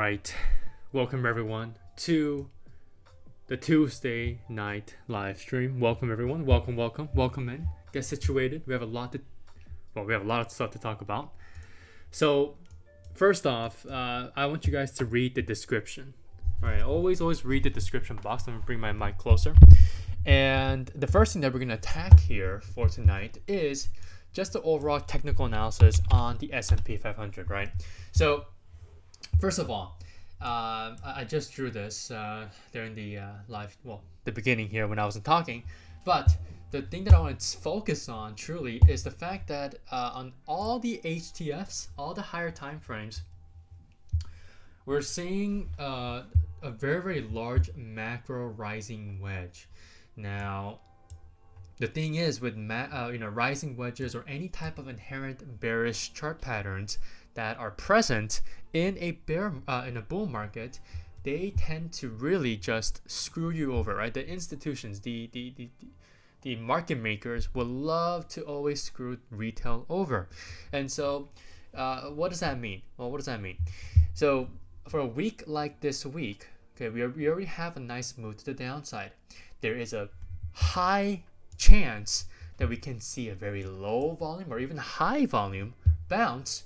right, welcome everyone to the Tuesday night live stream. Welcome everyone. Welcome in. Get situated. We have a lot of stuff to talk about. So, first off, I want you guys to read the description. All right, always read the description box. I'm gonna bring my mic closer. And the first thing that we're gonna attack here for tonight is just the overall technical analysis on the S&P 500, right? So, first of all, I just drew this during the the beginning here when I wasn't talking. But the thing that I want to focus on truly is the fact that on all the ETFs, all the higher time frames, we're seeing a very large macro rising wedge. Now, the thing is with rising wedges or any type of inherent bearish chart patterns that are present in a bull market, they tend to really just screw you over, right? The institutions, the market makers will love to always screw retail over. And so what does that mean? Well, what does that mean? So for a week like this week, okay, we already have a nice move to the downside. There is a high chance that we can see a very low volume or even high volume bounce,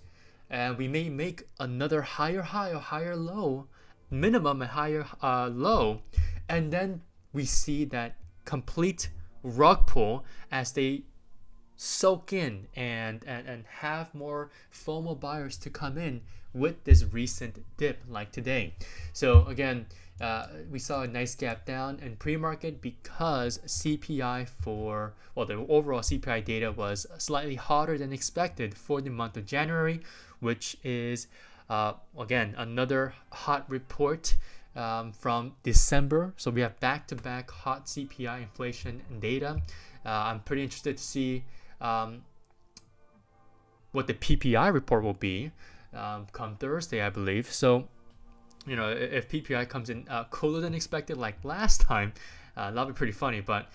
and we may make another higher high or higher low, minimum and higher low, and then we see that complete rug pull as they soak in and have more FOMO buyers to come in with this recent dip like today. So again, we saw a nice gap down in pre-market because CPI the overall CPI data was slightly hotter than expected for the month of January, which is again another hot report from December. So we have back-to-back hot CPI inflation data. I'm pretty interested to see what the PPI report will be come Thursday, I believe. So, if PPI comes in cooler than expected like last time, that'll be pretty funny. But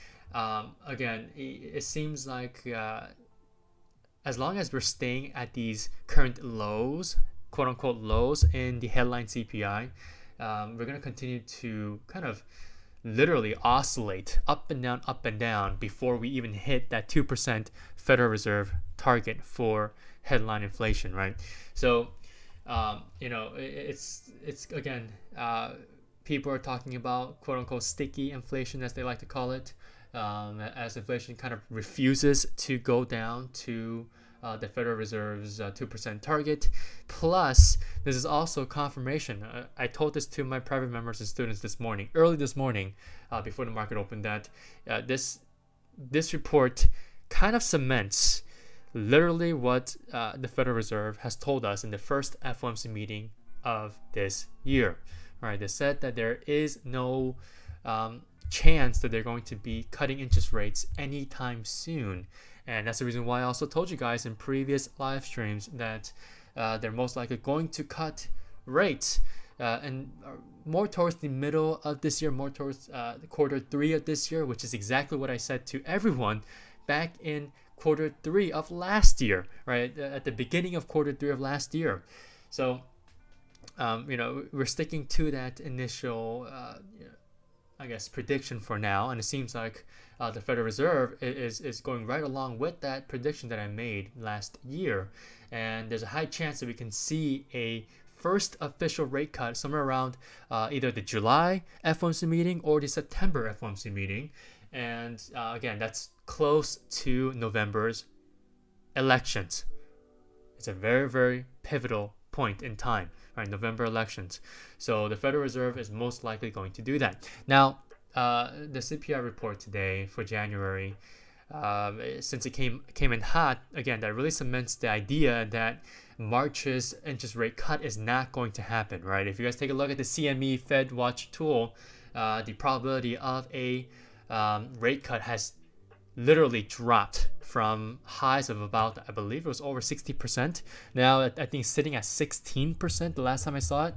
again, it seems like as long as we're staying at these current lows, quote-unquote lows in the headline CPI, we're going to continue to kind of literally oscillate up and down before we even hit that 2% Federal Reserve target for headline inflation, right? So, it's again, people are talking about quote-unquote sticky inflation, as they like to call it, as inflation kind of refuses to go down to the Federal Reserve's 2% target. Plus, this is also confirmation. I told this to my private members and students early this morning, before the market opened, that this report kind of cements literally what the Federal Reserve has told us in the first FOMC meeting of this year. All right, they said that there is no chance that they're going to be cutting interest rates anytime soon. And that's the reason why I also told you guys in previous live streams that they're most likely going to cut rates and more towards the middle of this year, more towards quarter 3 of this year, which is exactly what I said to everyone back in quarter 3 of last year, right? At the beginning of quarter 3 of last year. So, we're sticking to that initial, prediction for now. And it seems like the Federal Reserve is going right along with that prediction that I made last year. And there's a high chance that we can see a first official rate cut somewhere around either the July FOMC meeting or the September FOMC meeting. And again, that's close to November's elections. It's a very, very pivotal point in time, right? November elections. So the Federal Reserve is most likely going to do that. Now, the CPI report today for January, since it came in hot, again, that really cements the idea that March's interest rate cut is not going to happen, right? If you guys take a look at the CME Fed Watch tool, the probability of a rate cut has literally dropped from highs of about, I believe it was over 60%. Now I think it's sitting at 16% the last time I saw it,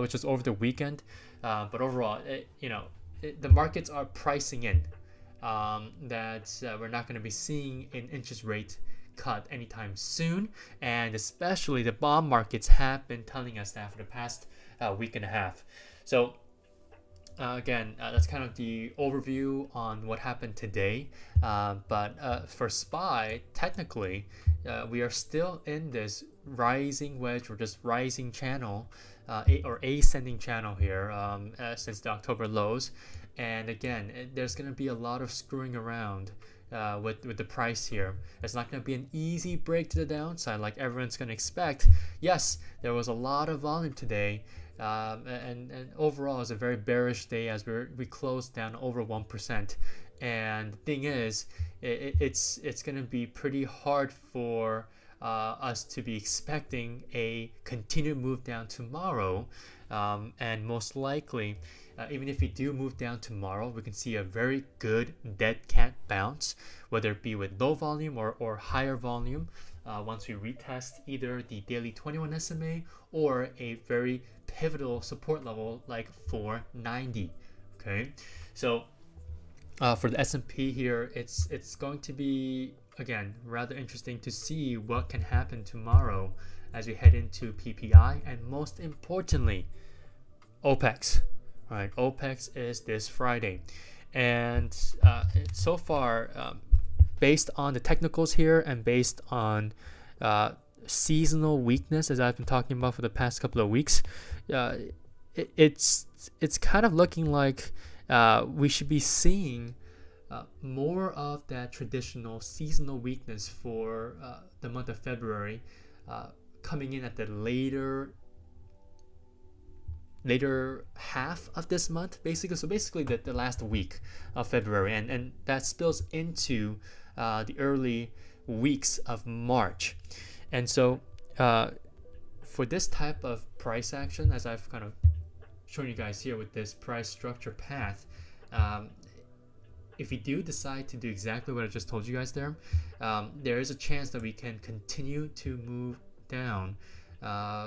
which was over the weekend. But overall, the markets are pricing in that we're not going to be seeing an interest rate cut anytime soon, and especially the bond markets have been telling us that for the past week and a half. So again, that's kind of the overview on what happened today. But for SPY, technically, we are still in this rising wedge or just rising channel, or ascending channel here since the October lows. And again, there's going to be a lot of screwing around with the price here. It's not going to be an easy break to the downside like everyone's going to expect. Yes, there was a lot of volume today. And overall, it's a very bearish day as we closed down over 1%. And the thing is, it's going to be pretty hard for us to be expecting a continued move down tomorrow. And most likely, even if we do move down tomorrow, we can see a very good dead cat bounce, whether it be with low volume or higher volume. Once we retest either the daily 21 SMA or a very pivotal support level like 490. Okay, so for the S&P here, it's going to be, again, rather interesting to see what can happen tomorrow as we head into PPI, and most importantly, OPEX. All right, OPEX is this Friday, and so far, based on the technicals here and based on seasonal weakness, as I've been talking about for the past couple of weeks, it's kind of looking like we should be seeing more of that traditional seasonal weakness for the month of February coming in at the later half of this month, basically. So basically the last week of February, and that spills into the early weeks of March. And so for this type of price action, as I've kind of shown you guys here with this price structure path, if we do decide to do exactly what I just told you guys there, there is a chance that we can continue to move down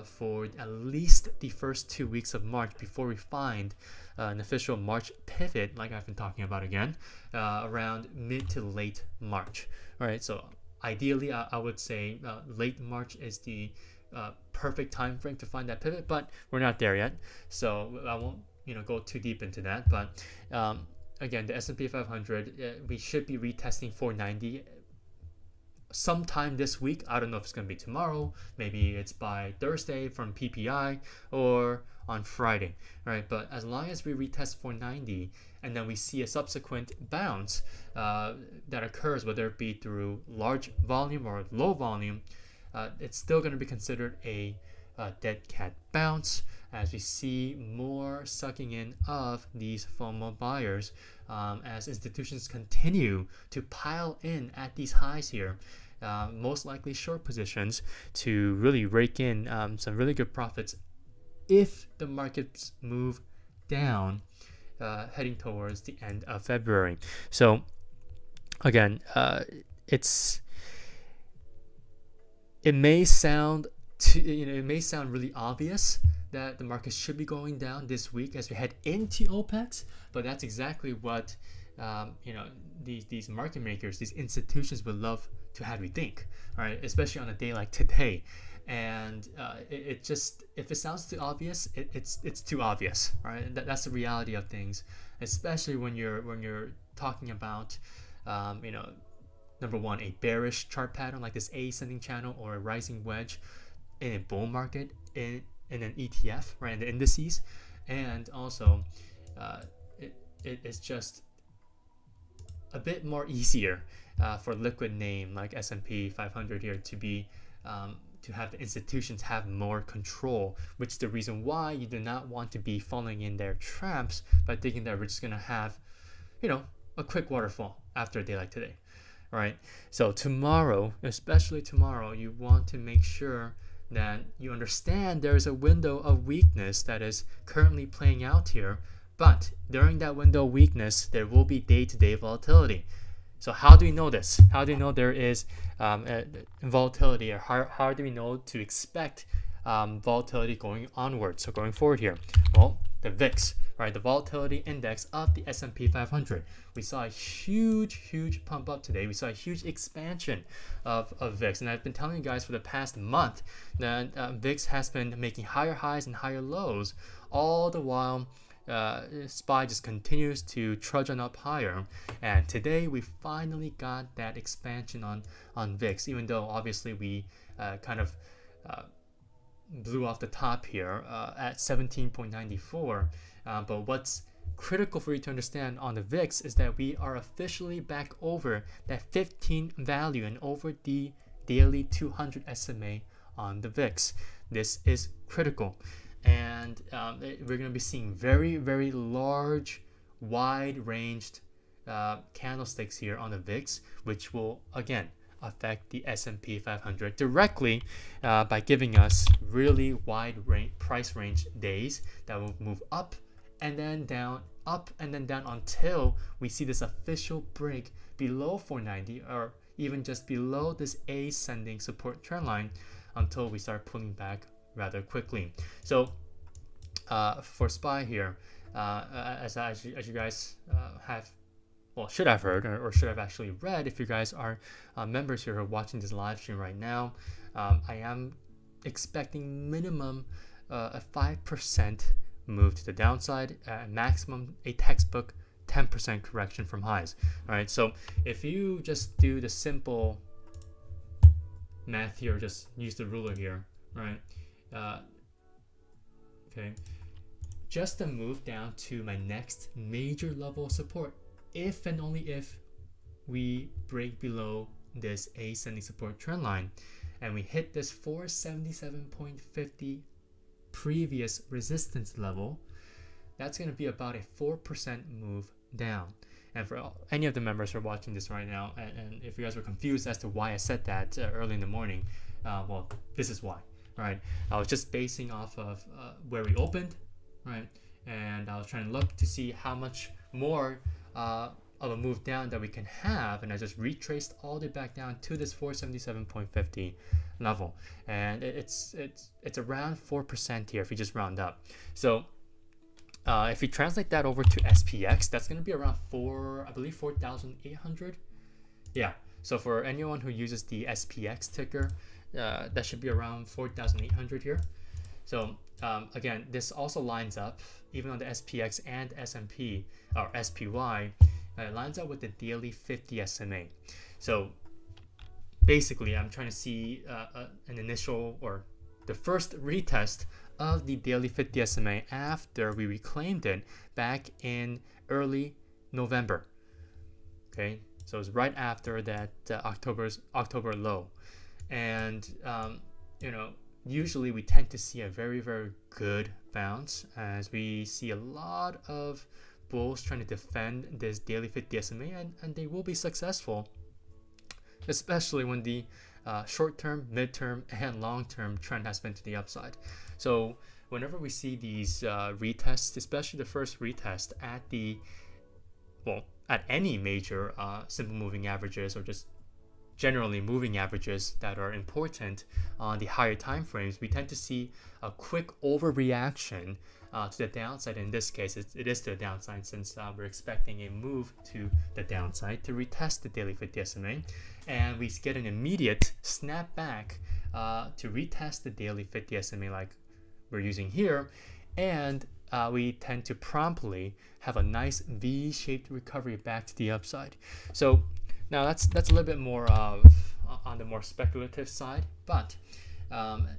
for at least the first 2 weeks of March before we find an official March pivot, like I've been talking about again, around mid to late March. All right, so ideally, I would say late March is the perfect time frame to find that pivot, but we're not there yet, so I won't go too deep into that. But again, the S&P 500, we should be retesting 490 sometime this week. I don't know if it's going to be tomorrow, maybe it's by Thursday from PPI, or on Friday. All right, but as long as we retest 490 and then we see a subsequent bounce that occurs, whether it be through large volume or low volume, it's still going to be considered a dead cat bounce, as we see more sucking in of these FOMO buyers as institutions continue to pile in at these highs here, most likely short positions to really rake in some really good profits if the markets move down heading towards the end of February. So again, it may sound really obvious that the market should be going down this week as we head into OPEX, but that's exactly what these market makers, these institutions would love to have you think, right? Especially on a day like today. And it just, if it sounds too obvious, it's too obvious, right? That's the reality of things, especially when you're talking about number one, a bearish chart pattern like this ascending channel or a rising wedge in a bull market in an ETF, right, in the indices. And also it's just a bit more easier for liquid name like S&P 500 here to be to have the institutions have more control, which is the reason why you do not want to be falling in their traps by thinking that we're just going to have a quick waterfall after a day like today. Right? So tomorrow, especially tomorrow, you want to make sure that you understand there is a window of weakness that is currently playing out here, but during that window of weakness, there will be day-to-day volatility. So how do we know this? How do we know there is volatility, or how do we know to expect volatility going onward, so going forward here? Well, the VIX, right, the volatility index of the S&P 500. We saw a huge pump up today. We saw a huge expansion of VIX, and I've been telling you guys for the past month that VIX has been making higher highs and higher lows, all the while SPY just continues to trudge on up higher. And today we finally got that expansion on VIX, even though obviously we kind of blew off the top here at 17.94. But what's critical for you to understand on the VIX is that we are officially back over that 15 value and over the daily 200 SMA on the VIX. This is critical. And we're going to be seeing very large, wide-ranged candlesticks here on the VIX, which will, again, affect the S&P 500 directly by giving us really wide price range days that will move up and then down, up and then down until we see this official break below 490 or even just below this ascending support trend line until we start pulling back rather quickly. So for SPY here, as you guys should have heard or should have actually read, if you guys are members here who are watching this live stream right now, I am expecting minimum a 5% move to the downside, maximum a textbook 10% correction from highs. All right, so if you just do the simple math here, just use the ruler here, right? Okay, just a move down to my next major level of support, if and only if we break below this ascending support trend line and we hit this 477.50 previous resistance level, that's going to be about a 4% move down. And for any of the members who are watching this right now, and if you guys were confused as to why I said that early in the morning, well, this is why. Right, I was just basing off of where we opened, right, and I was trying to look to see how much more of a move down that we can have, and I just retraced all the way back down to this 477.50 level, and it's around 4% here if you just round up. So if you translate that over to SPX, that's going to be around 4,800. Yeah. So for anyone who uses the SPX ticker, that should be around 4,800 here. So again, this also lines up even on the SPX and S&P or SPY. It lines up with the daily 50 SMA. So basically, I'm trying to see an initial or the first retest of the daily 50 SMA after we reclaimed it back in early November. Okay, so it's right after that October low. And usually we tend to see a very good bounce as we see a lot of bulls trying to defend this daily 50 SMA, and they will be successful, especially when the short-term, mid-term, and long-term trend has been to the upside. So whenever we see these retests, especially the first retest at any major simple moving averages or just generally moving averages that are important on the higher time frames, we tend to see a quick overreaction to the downside. In this case, it is to the downside, since we're expecting a move to the downside to retest the daily 50 SMA, and we get an immediate snap back to retest the daily 50 SMA like we're using here, and we tend to promptly have a nice V-shaped recovery back to the upside. So now that's a little bit more on the more speculative side, but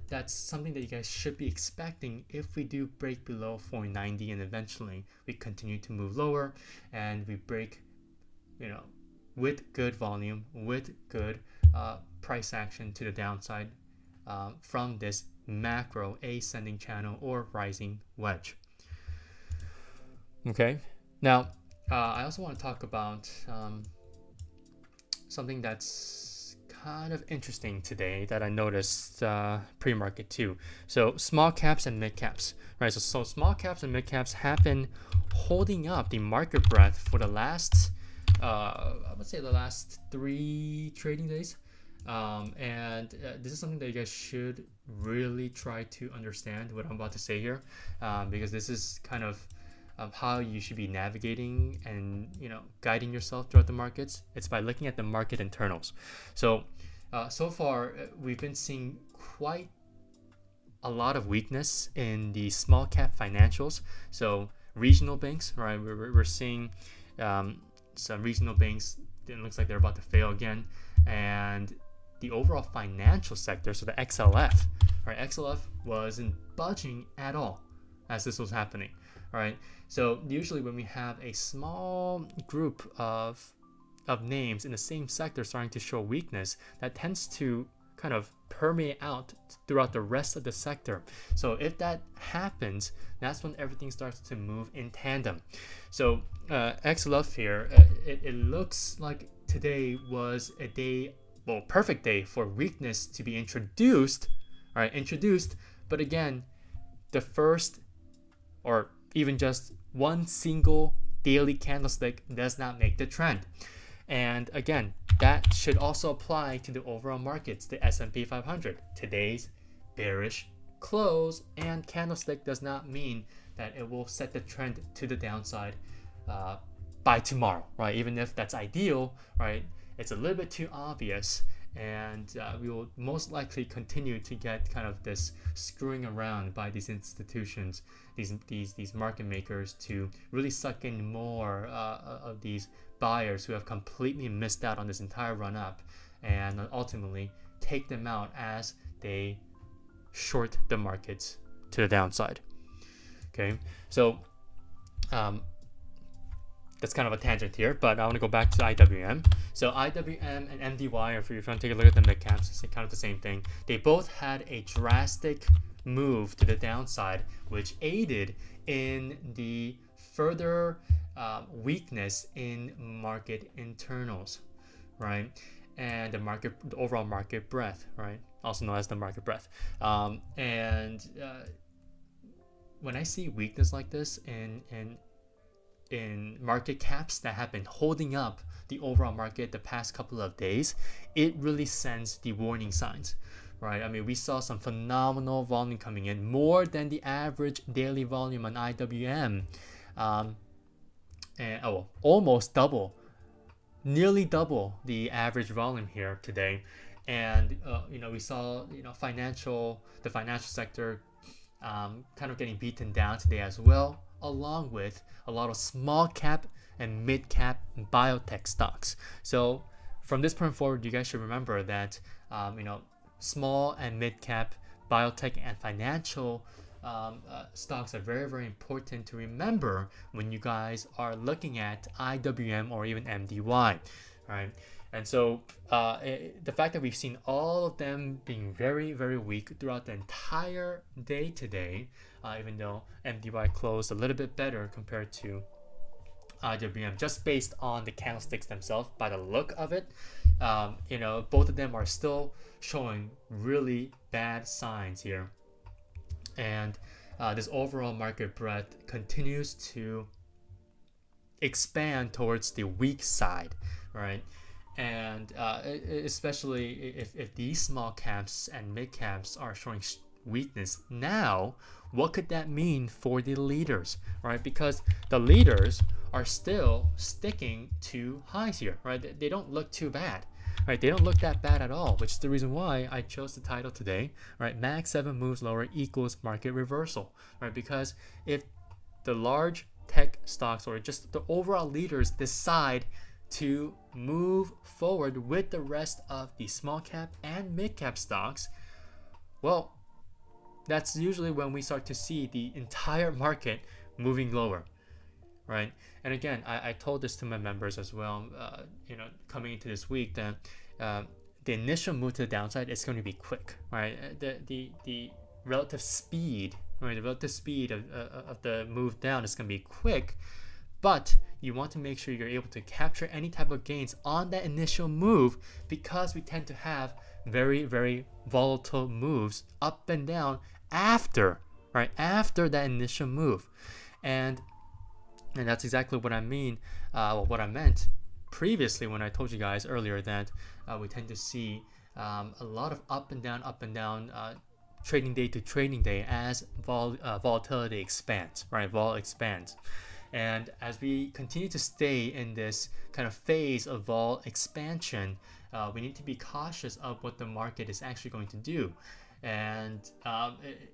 that's something that you guys should be expecting if we do break below 490 and eventually we continue to move lower and we break, with good volume, with good price action to the downside from this macro ascending channel or rising wedge. Okay, now I also want to talk about something that's kind of interesting today that I noticed pre-market too. So small caps and mid caps, right? So small caps and mid caps have been holding up the market breadth for the last, I would say the last 3 trading days. And this is something that you guys should really try to understand what I'm about to say here, because this is kind of how you should be navigating and guiding yourself throughout the markets. It's by looking at the market internals. So so far we've been seeing quite a lot of weakness in the small cap financials. So regional banks, right? We're seeing some regional banks. It looks like they're about to fail again, and the overall financial sector, so the XLF, right? XLF wasn't budging at all as this was happening, right? So usually when we have a small group of names in the same sector starting to show weakness, that tends to kind of permeate out throughout the rest of the sector. So if that happens, that's when everything starts to move in tandem. So XLF here, it looks like today was a day, well, perfect day for weakness to be introduced, all right, introduced. But again, the first or even just one single daily candlestick does not make the trend. And again, that should also apply to the overall markets, the S&P 500. Today's bearish close and candlestick does not mean that it will set the trend to the downside by tomorrow, right? Even if that's ideal, right? It's a little bit too obvious, and we will most likely continue to get kind of this screwing around by these institutions, these market makers, to really suck in more of these buyers who have completely missed out on this entire run up, and ultimately take them out as they short the markets to the downside. Okay, so that's kind of a tangent here, but I want to go back to IWM. So IWM and MDY, if you're trying to take a look at the mid caps, it's kind of the same thing. They both had a drastic move to the downside, which aided in the further weakness in market internals, right? And the overall market breadth, right? Also known as the market breadth. And when I see weakness like this in market caps that have been holding up the overall market the past couple of days, it really sends the warning signs, right? I mean, we saw some phenomenal volume coming in, more than the average daily volume on IWM, and almost double, nearly double the average volume here today. And we saw the financial sector kind of getting beaten down today as well, along with a lot of small cap and mid cap biotech stocks. So from this point forward, you guys should remember that small and mid cap biotech and financial stocks are very, very important to remember when you guys are looking at IWM or even MDY, right? And so the fact that we've seen all of them being very, very weak throughout the entire day today, even though MDY closed a little bit better compared to IWM, just based on the candlesticks themselves, by the look of it, both of them are still showing really bad signs here. And this overall market breadth continues to expand towards the weak side, right? And especially if these small caps and mid caps are showing weakness now, what could that mean for the leaders, right? Because the leaders are still sticking to highs here, right? They don't look too bad, right? They don't look that bad at all, which is the reason why I chose the title today, right? Mag7 moves lower equals market reversal, right? Because if the large tech stocks or just the overall leaders decide to move forward with the rest of the small cap and mid cap stocks, well, that's usually when we start to see the entire market moving lower, right? And again, I told this to my members as well, coming into this week, that the initial move to the downside is going to be quick, right? The relative speed, right? The relative speed of the move down is going to be quick, but you want to make sure you're able to capture any type of gains on that initial move, because we tend to have very, very volatile moves up and down after that initial move. And that's exactly what I mean, what I meant previously when I told you guys earlier that we tend to see a lot of up and down, trading day to trading day as volatility expands, right? Vol expands. And as we continue to stay in this kind of phase of vol expansion, we need to be cautious of what the market is actually going to do. And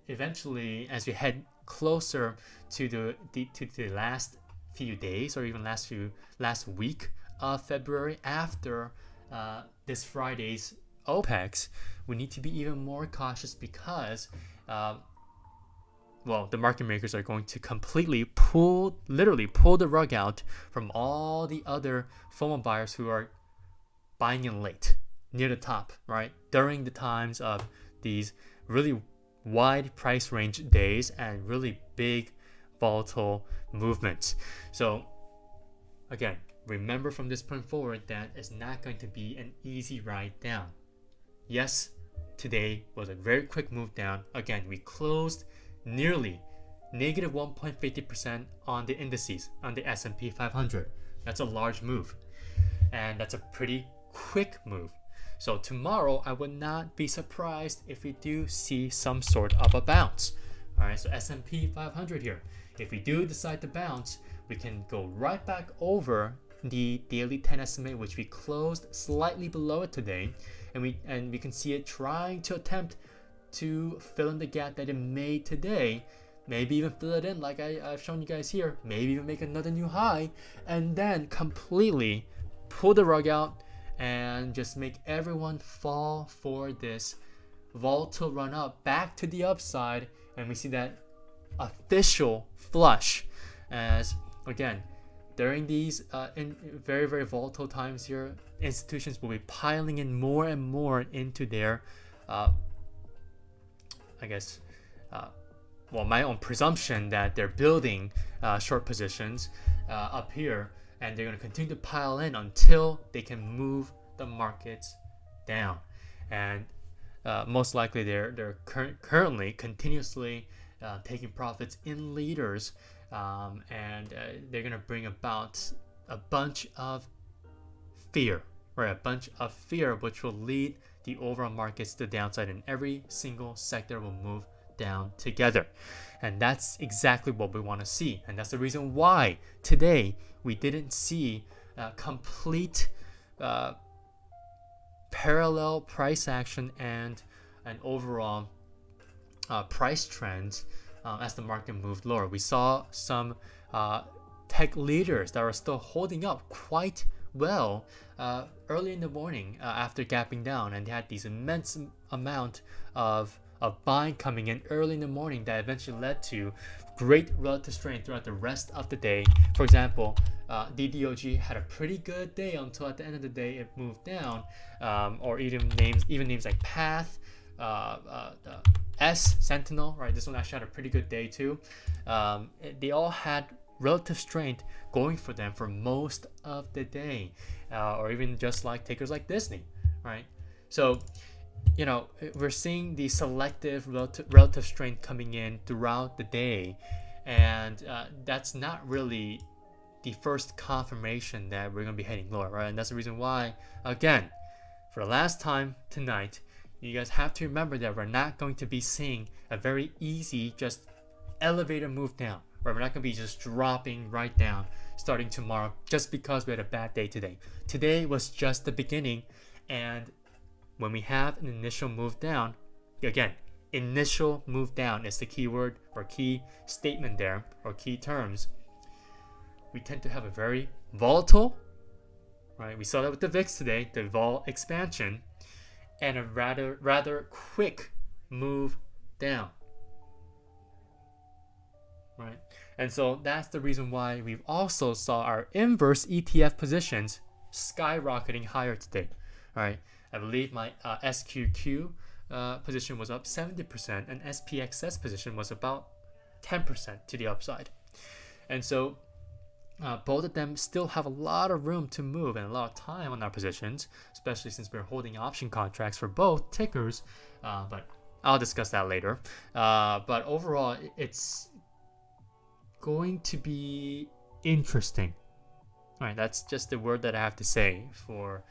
eventually, as we head closer to the last few days, or even last week of February, after this Friday's OPEX, we need to be even more cautious because the market makers are going to completely literally pull the rug out from all the other FOMO buyers who are buying in late, near the top, right? During the times of these really wide price range days and really big volatile movements. So again, remember from this point forward that it's not going to be an easy ride down. Yes, today was a very quick move down. Again, we closed nearly negative 1.50% on the indices, on the S&P 500. That's a large move, and that's a pretty quick move. So tomorrow, I would not be surprised if we do see some sort of a bounce. All right, so S&P 500 here. If we do decide to bounce, we can go right back over the daily 10 SMA, which we closed slightly below it today, and we can see it trying to attempt to fill in the gap that it made today. Maybe even fill it in like I've shown you guys here. Maybe even make another new high, and then completely pull the rug out and just make everyone fall for this volatile run up back to the upside. And we see that official flush, as again, during these in very, very volatile times here, institutions will be piling in more and more into their my own presumption that they're building short positions up here, and they're going to continue to pile in until they can move the markets down. And most likely they're currently continuously taking profits in leaders, and they're going to bring about a bunch of fear, right? A bunch of fear, which will lead the overall markets to the downside, and every single sector will move down together. And that's exactly what we want to see. And that's the reason why today we didn't see complete parallel price action and an overall price trend as the market moved lower. We saw some tech leaders that are still holding up quite well early in the morning after gapping down, and they had these immense amount of buying coming in early in the morning that eventually led to great relative strength throughout the rest of the day. For example, DDOG had a pretty good day until at the end of the day it moved down, or even names like Path, Sentinel, right? This one actually had a pretty good day too. They all had relative strength going for them for most of the day, or even just like takers like Disney, right? So, we're seeing the selective relative strength coming in throughout the day, and that's not really the first confirmation that we're going to be heading lower, right? And that's the reason why, again, for the last time tonight, you guys have to remember that we're not going to be seeing a very easy, just elevator move down, right? We're not going to be just dropping right down starting tomorrow just because we had a bad day today. Today was just the beginning, and when we have an initial move down, again, initial move down is the key word or key statement there, or key terms. We tend to have a very volatile, right? We saw that with the VIX today, the vol expansion, and a rather quick move down, right? And so that's the reason why we've also saw our inverse ETF positions skyrocketing higher today, right? I believe my SQQ position was up 70%, and SPXS position was about 10% to the upside. And so both of them still have a lot of room to move and a lot of time on our positions, especially since we're holding option contracts for both tickers, but I'll discuss that later. But overall, it's going to be interesting. All right, that's just the word that I have to say for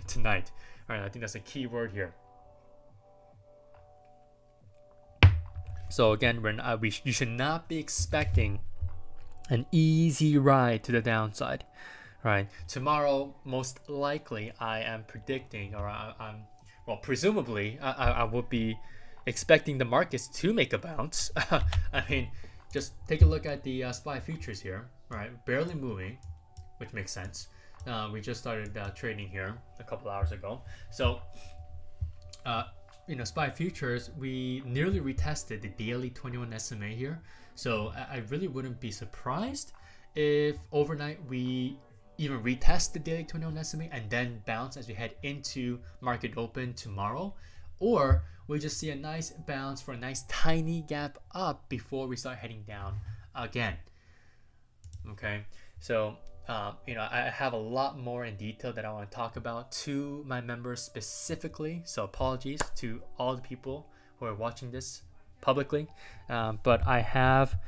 tonight. All right, I think that's a key word here. So again, you should not be expecting an easy ride to the downside, right? Tomorrow, most likely, I am predicting, or presumably, I would be expecting the markets to make a bounce. I mean, just take a look at the SPY futures here, right? Barely moving, which makes sense. We just started trading here a couple hours ago. So, SPY futures, we nearly retested the daily 21 SMA here. So I really wouldn't be surprised if overnight we even retest the daily 21 SMA and then bounce as we head into market open tomorrow, or we just see a nice bounce for a nice tiny gap up before we start heading down again. Okay, so I have a lot more in detail that I want to talk about to my members specifically, so apologies to all the people who are watching this publicly, but I have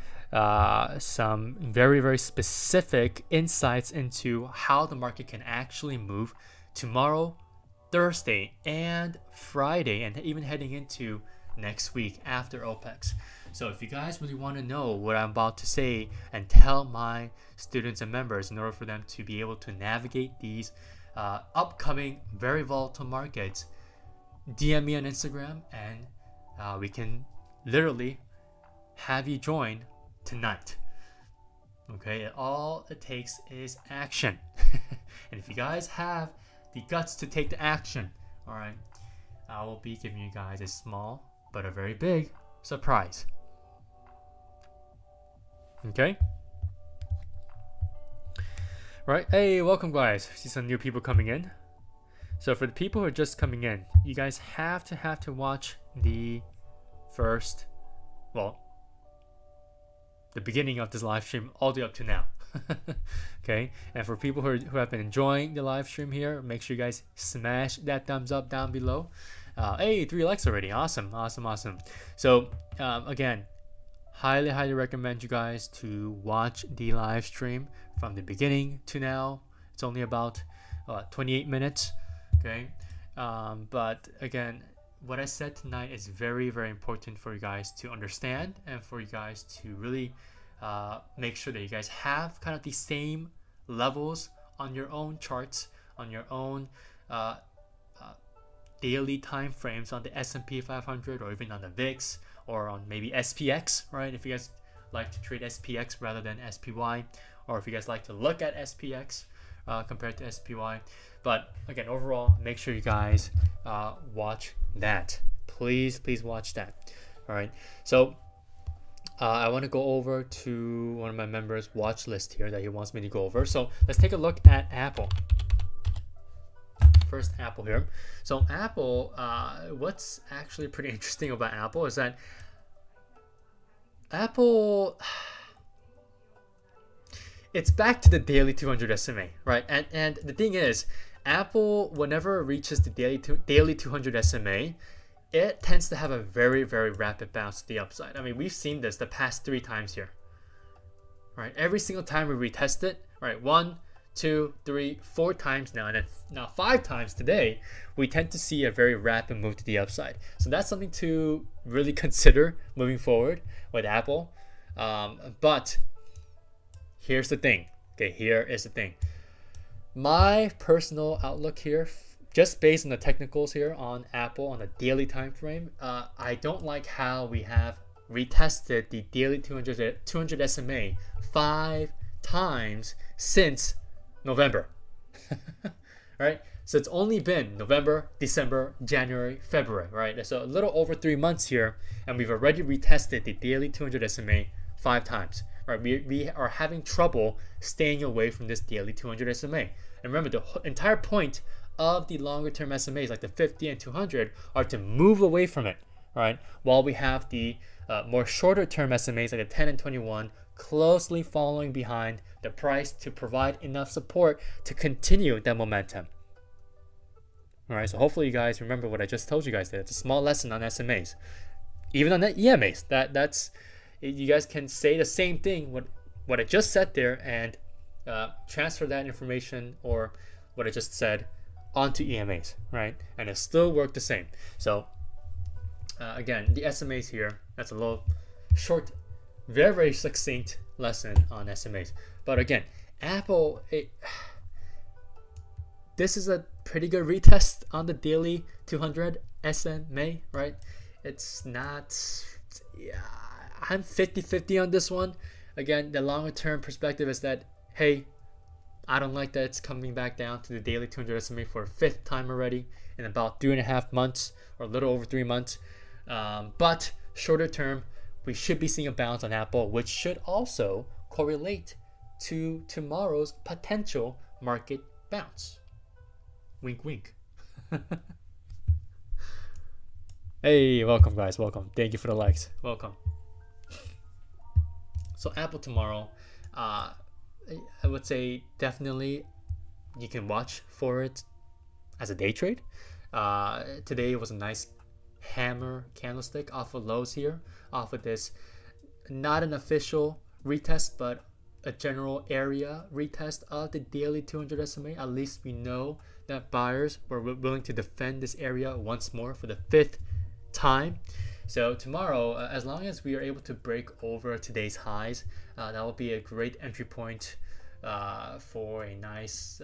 some very, very specific insights into how the market can actually move tomorrow, Thursday, and Friday, and even heading into next week after OPEX. So if you guys really want to know what I'm about to say and tell my students and members in order for them to be able to navigate these upcoming very volatile markets, DM me on Instagram and we can literally have you join tonight. Okay, all it takes is action. And if you guys have the guts to take the action, all right, I will be giving you guys a small but a very big surprise. Okay, right. Hey, welcome guys. See some new people coming in. So for the people who are just coming in, you guys have to watch the first, the beginning of this live stream all the way up to now. Okay, and for people who have been enjoying the live stream here, make sure you guys smash that thumbs up down below. Hey, 3 likes already. Awesome. So again, highly recommend you guys to watch the live stream from the beginning to now. It's only about 28 minutes. Okay, but again, what I said tonight is very, very important for you guys to understand and for you guys to really make sure that you guys have kind of the same levels on your own charts, on your own daily time frames on the S&P 500 or even on the VIX or on maybe SPX, right? If you guys like to trade SPX rather than SPY, or if you guys like to look at SPX compared to SPY. But again, overall, make sure you guys watch that. Please watch that. All right. So I want to go over to one of my members' watch list here that he wants me to go over. So let's take a look at Apple. First, Apple here. So Apple, what's actually pretty interesting about Apple is that Apple, it's back to the daily 200 SMA, right? And the thing is, Apple, whenever it reaches the daily 200 SMA, it tends to have a very, very rapid bounce to the upside. I mean, we've seen this the past 3 times here, right? Every single time we retest it, right? 1, 2, 3, 4 times now, and then now 5 times today, we tend to see a very rapid move to the upside. So that's something to really consider moving forward with Apple. But here's the thing. Okay, here is the thing. My personal outlook here, just based on the technicals here on Apple on a daily time frame, I don't like how we have retested the daily 200 SMA 5 times since November. Right? So it's only been November, December, January, February, right? So a little over 3 months here, and we've already retested the daily 200 SMA 5 times. Right? We are having trouble staying away from this daily 200 SMA. And remember, the entire point of the longer term SMAs like the 50 and 200 are to move away from it, right? While we have the more shorter term SMAs like the 10 and 21 closely following behind the price to provide enough support to continue that momentum. All right, so hopefully you guys remember what I just told you guys there. It's a small lesson on SMAs, even on the EMAs. That's you guys can say the same thing what I just said there and transfer that information or what I just said onto EMAs, right? And it still worked the same. So again, the SMAs here, that's a little short, very, very succinct lesson on SMAs. But again, Apple, this is a pretty good retest on the daily 200 SMA, right? It's not, yeah, I'm 50-50 on this one. Again, the longer term perspective is that, hey, I don't like that it's coming back down to the daily 200 SMA for a fifth time already in about 3.5 months, or a little over 3 months. But shorter term, we should be seeing a bounce on Apple, which should also correlate to tomorrow's potential market bounce. Wink, wink. Hey, welcome guys, welcome. Thank you for the likes. Welcome. So Apple tomorrow, I would say definitely you can watch for it as a day trade. Today was a nice hammer candlestick off of lows here, off of this, not an official retest, but a general area retest of the daily 200 SMA. At least we know that buyers were willing to defend this area once more for the fifth time. So tomorrow, as long as we are able to break over today's highs, that will be a great entry point for a nice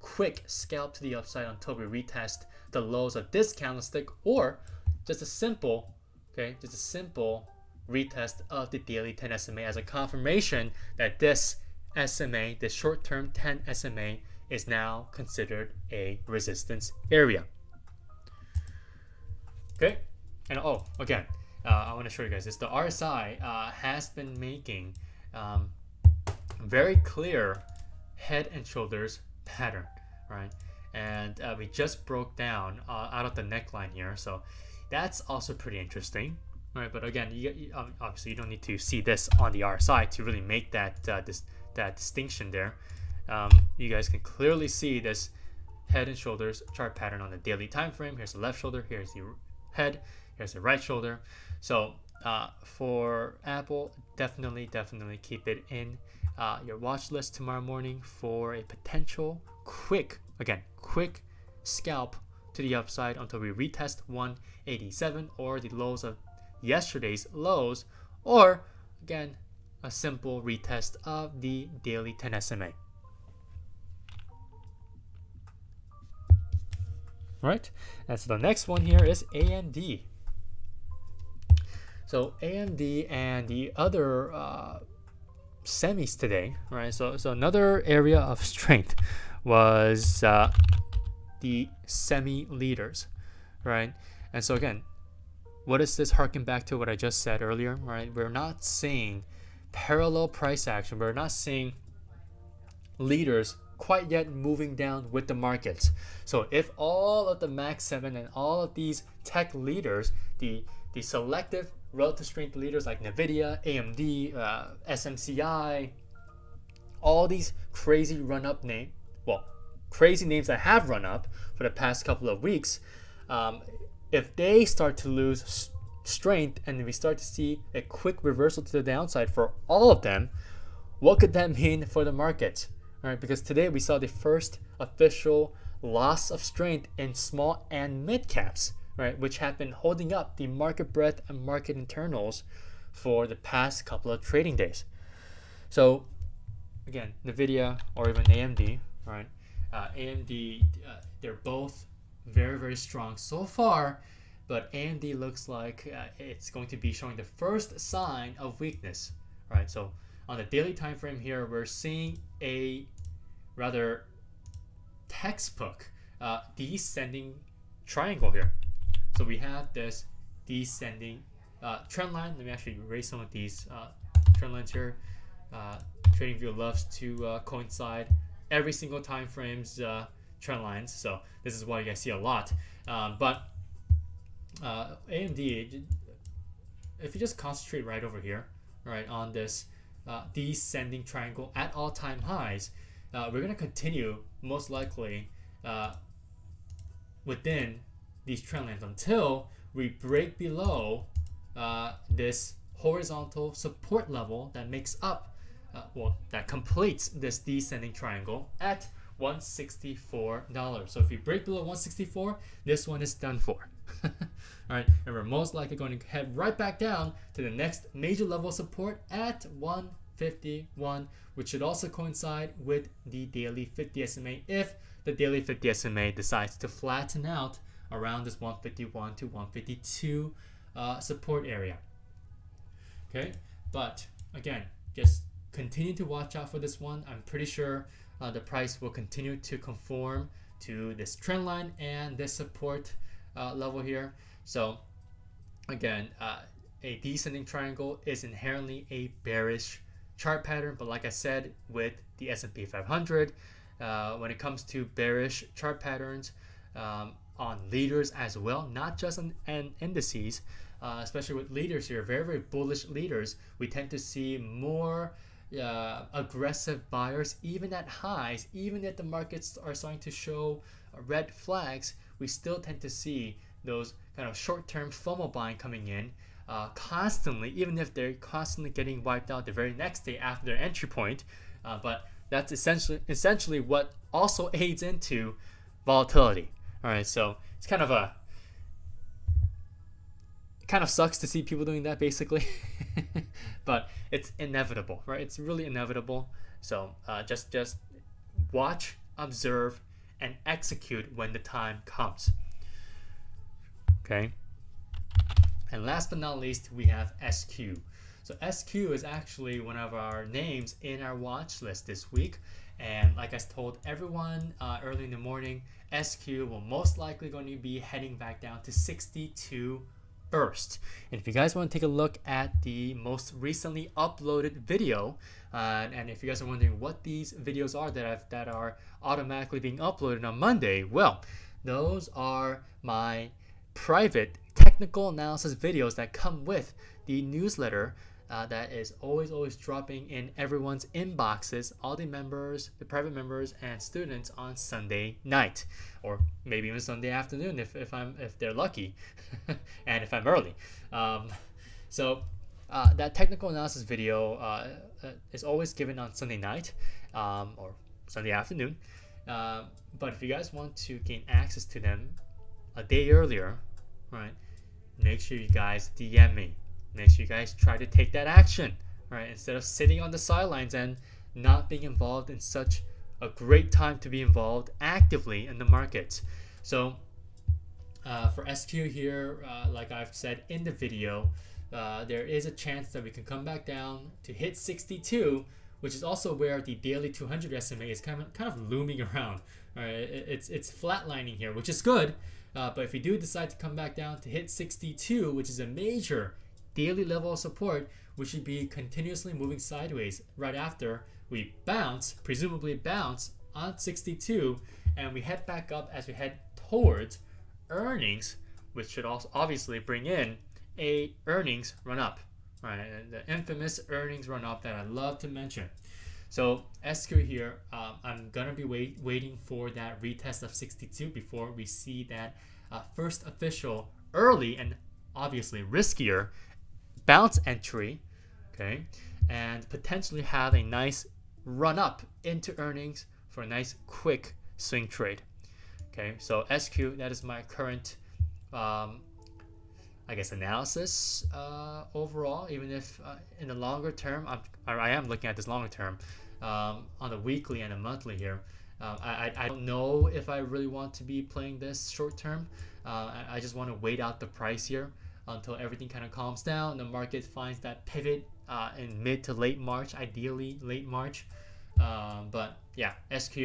quick scalp to the upside until we retest the lows of this candlestick, or just a simple retest of the daily 10 SMA as a confirmation that this SMA, this short-term 10 SMA, is now considered a resistance area. Okay, and again, I want to show you guys this. The RSI has been making very clear head and shoulders pattern, right? And we just broke down out of the neckline here, so that's also pretty interesting, right? But again, obviously you don't need to see this on the RSI to really make that that distinction there. You guys can clearly see this head and shoulders chart pattern on the daily time frame. Here's the left shoulder, here's the head, here's the right shoulder. So for Apple, definitely keep it in your watch list tomorrow morning for a potential quick scalp to the upside until we retest 187 or the lows of yesterday's lows, or again a simple retest of the daily 10 SMA. Right, and so the next one here is AMD. So AMD and the other semis today, right? So another area of strength was the semi leaders, right? And so again, what does this harken back to what I just said earlier, right? We're not seeing parallel price action. We're not seeing leaders quite yet moving down with the markets. So if all of the Mag7 and all of these tech leaders, the selective relative strength leaders like NVIDIA, AMD, SMCI, all these crazy crazy names that have run up for the past couple of weeks, if they start to lose strength and we start to see a quick reversal to the downside for all of them, what could that mean for the market? All right, because today we saw the first official loss of strength in small and mid caps, right, which have been holding up the market breadth and market internals for the past couple of trading days. So again, NVIDIA or even AMD, right? AMD, they're both very, very strong so far, but AMD looks like it's going to be showing the first sign of weakness, right? So on the daily time frame here, we're seeing a rather textbook descending triangle here. So we have this descending trend line. Let me actually erase some of these trend lines here. TradingView loves to coincide every single time frame's trend lines, so this is why you guys see a lot. But AMD, if you just concentrate right over here, right, on this descending triangle at all-time highs, we're going to continue most likely within these trend lines until we break below this horizontal support level that makes up that completes this descending triangle at $164. So if you break below 164, this one is done for. All right, and we're most likely going to head right back down to the next major level of support at 151, which should also coincide with the daily 50 SMA if the daily 50 SMA decides to flatten out around this 151 to 152 support area. Okay, but again, just continue to watch out for this one. I'm pretty sure the price will continue to conform to this trend line and this support level here. So again, a descending triangle is inherently a bearish chart pattern, but like I said, with the S&P 500, when it comes to bearish chart patterns on leaders as well, not just on indices, especially with leaders here, very, very bullish leaders, we tend to see more aggressive buyers even at highs. Even if the markets are starting to show red flags, we still tend to see those kind of short-term FOMO buying coming in constantly, even if they're constantly getting wiped out the very next day after their entry point. But that's essentially what also aids into volatility. All right, so it's kind of sucks to see people doing that, basically. But it's inevitable, right? It's really inevitable. So just watch, observe, and execute when the time comes. Okay. And last but not least, we have SQ. So SQ is actually one of our names in our watch list this week. And like I told everyone early in the morning, SQ will most likely going to be heading back down to 62 first. And if you guys want to take a look at the most recently uploaded video, and if you guys are wondering what these videos are that are automatically being uploaded on Monday, well, those are my private technical analysis videos that come with the newsletter that is always dropping in everyone's inboxes, all the members, the private members and students on Sunday night, or maybe even Sunday afternoon if they're lucky, and if I'm early. So that technical analysis video is always given on Sunday night or Sunday afternoon. But if you guys want to gain access to them a day earlier, right, make sure you guys DM me. Make sure you guys try to take that action, right? Instead of sitting on the sidelines and not being involved in such a great time to be involved actively in the markets. So for SQ here, like I've said in the video, there is a chance that we can come back down to hit 62, which is also where the daily 200 SMA is kind of looming around. All right, it's flatlining here, which is good. But if we do decide to come back down to hit 62, which is a major daily level of support, we should be continuously moving sideways right after we presumably bounce on 62, and we head back up as we head towards earnings, which should also obviously bring in a earnings run up, right? The infamous earnings run up that I love to mention. So SQ here, I'm gonna be waiting for that retest of 62 before we see that first official early and obviously riskier bounce entry, okay, and potentially have a nice run up into earnings for a nice quick swing trade. Okay, so SQ, that is my current I guess analysis overall, even if in the longer term, I am looking at this longer term on the weekly and a monthly here. I don't know if I really want to be playing this short term. I just want to wait out the price here until everything kind of calms down and the market finds that pivot in mid to late March, ideally late March. But yeah, SQ,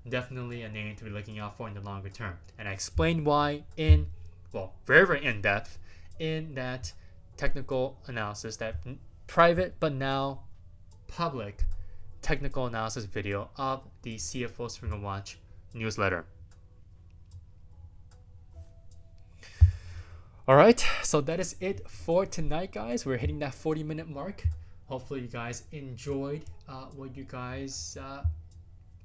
definitely a name to be looking out for in the longer term. And I explained why in, well, very, very in-depth in that technical analysis, that private but now public technical analysis video of the CFO Swing and Watch newsletter. Alright, so that is it for tonight, guys. We're hitting that 40-minute mark. Hopefully you guys enjoyed what you guys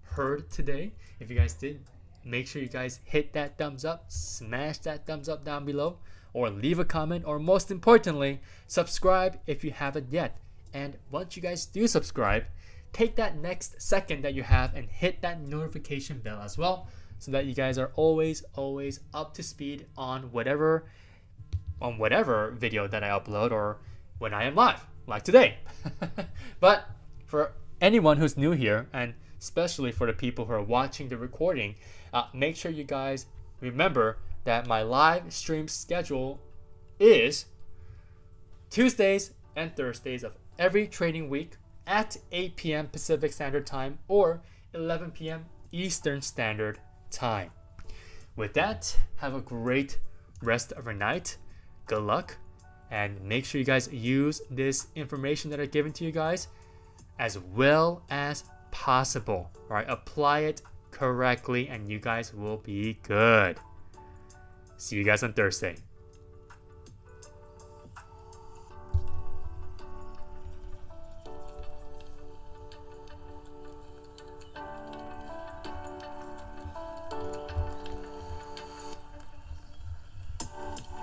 heard today. If you guys did, make sure you guys hit that thumbs up, smash that thumbs up down below, or leave a comment, or most importantly, subscribe if you haven't yet. And once you guys do subscribe, take that next second that you have and hit that notification bell as well, so that you guys are always up to speed on whatever video that I upload or when I am live, like today. But for anyone who's new here, and especially for the people who are watching the recording, make sure you guys remember that my live stream schedule is Tuesdays and Thursdays of every trading week at 8 p.m. Pacific Standard Time or 11 p.m. Eastern Standard Time. With that, have a great rest of your night. Good luck, and make sure you guys use this information that I've given to you guys as well as possible. All right, apply it correctly and you guys will be good. See you guys on Thursday.